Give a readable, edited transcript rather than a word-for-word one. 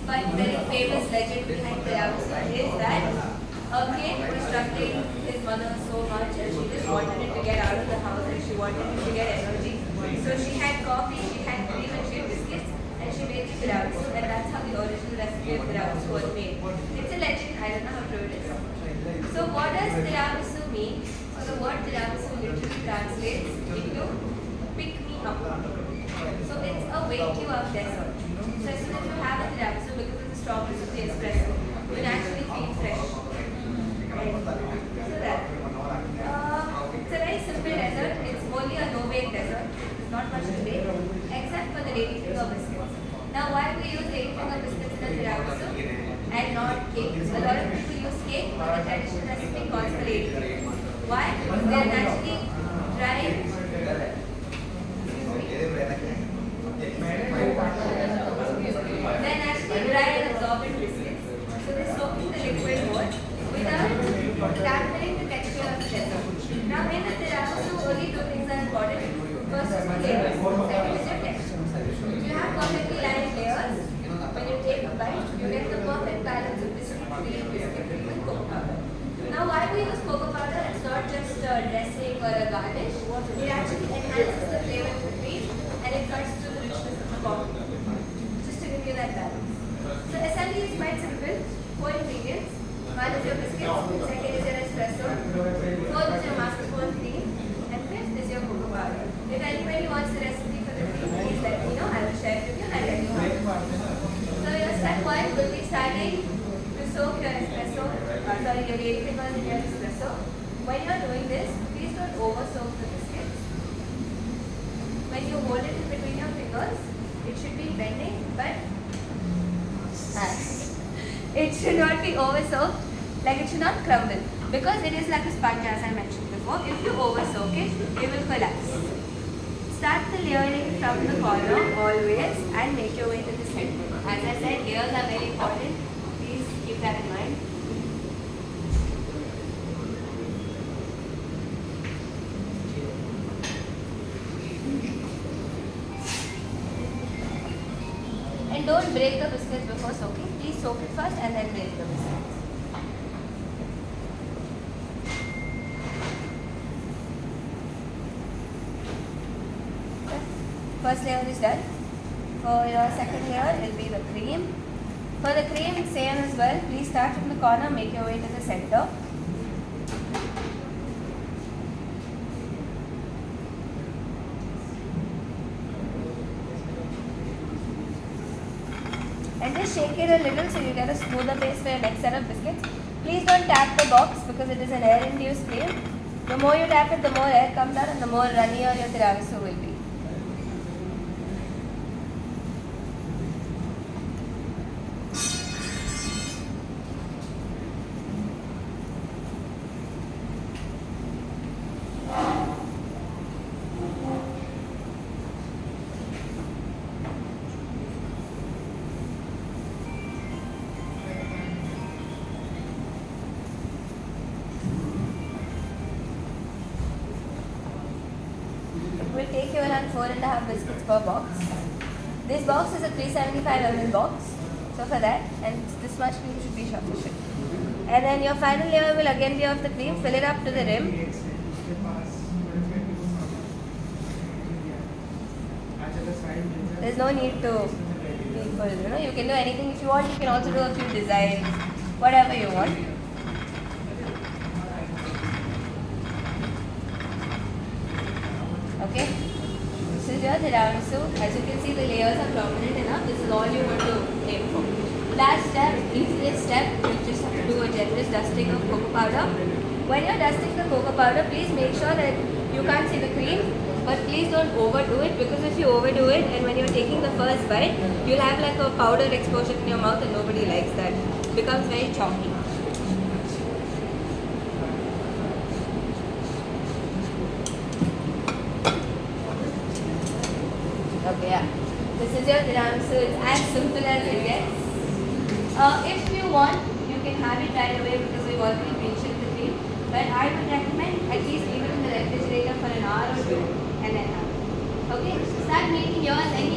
but very famous legend behind Tiramisu is that a kid was struggling his mother so much and she just wanted him to get out of the house and she wanted him to get energy. So she had coffee, she had cream and she had biscuits and she made the Tiramisu, and that's how the original recipe of Tiramisu was made. It's a legend, I don't know how true it is. So what does Tiramisu mean? So the word Tiramisu literally translates into pick me up. So it's a wake you up dessert. So as soon as you have a Tiramisu, because of the strongness of the espresso, you will actually feel fresh. Right? So that. It's a very simple dessert. It's only a no-bake dessert. There's not much to bake, except for the ladyfinger biscuits. Now why we use ladyfinger biscuits in a Tiramisu and not cake? A lot of people use cake, but the traditional recipe calls for ladyfinger. Why? Because they are naturally dry. They're naturally dry and absorbent biscuits. So they soak in the liquid more without dampening the texture of the dessert. Now in a Tiramisu, only two things are important. First is the layers, second is your texture. If you have perfectly lined layers, when you take a bite, you get the perfect balance of biscuit cream, and cocoa powder. Now why we use cocoa powder? It's not just a dressing or a garnish. It actually enhances the flavor of the cream and it cuts through the richness of the coffee. Just to give you that balance. So essentially it's quite simple. 4 ingredients. One is your biscuits, second is your espresso, fourth is your mascarpone cream, and fifth is your cocoa powder. If anybody wants the recipe for the cream, please let me know. I will share it with you and I'll let you know. So your step 1 will be starting to soak your espresso, your ladyfingers in your espresso. When you are doing this, please don't over soak the biscuits. When you hold it in between your fingers, it should be bending, but it should not be over soaked, like it should not crumble, because it is like a sponge, as I mentioned before. If you over soak it, it will collapse. Start the layering from the corner always and make your way to the center. As I said, layers are very important. Please keep that in mind. And don't break the biscuits before soaking. Please soak it first and then break the biscuits. First layer is done. For your second layer, it will be the cream. For the cream, same as well. Please start from the corner, make your way to the center. And just shake it a little so you get a smoother base for your next set of biscuits. Please don't tap the box because it is an air-induced cream. The more you tap it, the more air comes out and the more runnier your Tiramisu will be. Will take you around 4.5 biscuits per box. This box is a 375 ml box. So for that, and this much cream should be sufficient. And then your final layer will again be of the cream. Fill it up to the rim. There's no need to be full. You can do anything if you want. You can also do a few designs, whatever you want. Okay, this is your Tiramisu. As you can see, the layers are prominent enough. This is all you want to aim for. Last step, easiest step, you just have to do a generous dusting of cocoa powder. When you're dusting the cocoa powder, please make sure that you can't see the cream, but please don't overdo it, because if you overdo it and when you're taking the first bite, you'll have like a powder explosion in your mouth and nobody likes that. It becomes very chalky. Okay, yeah. This is your Tiramisu. It's as simple as it gets. If you want, you can have it right away because we've already mentioned the cream. But I would recommend at least leave it in the refrigerator for an hour or two and then have it. Okay? Start making yours and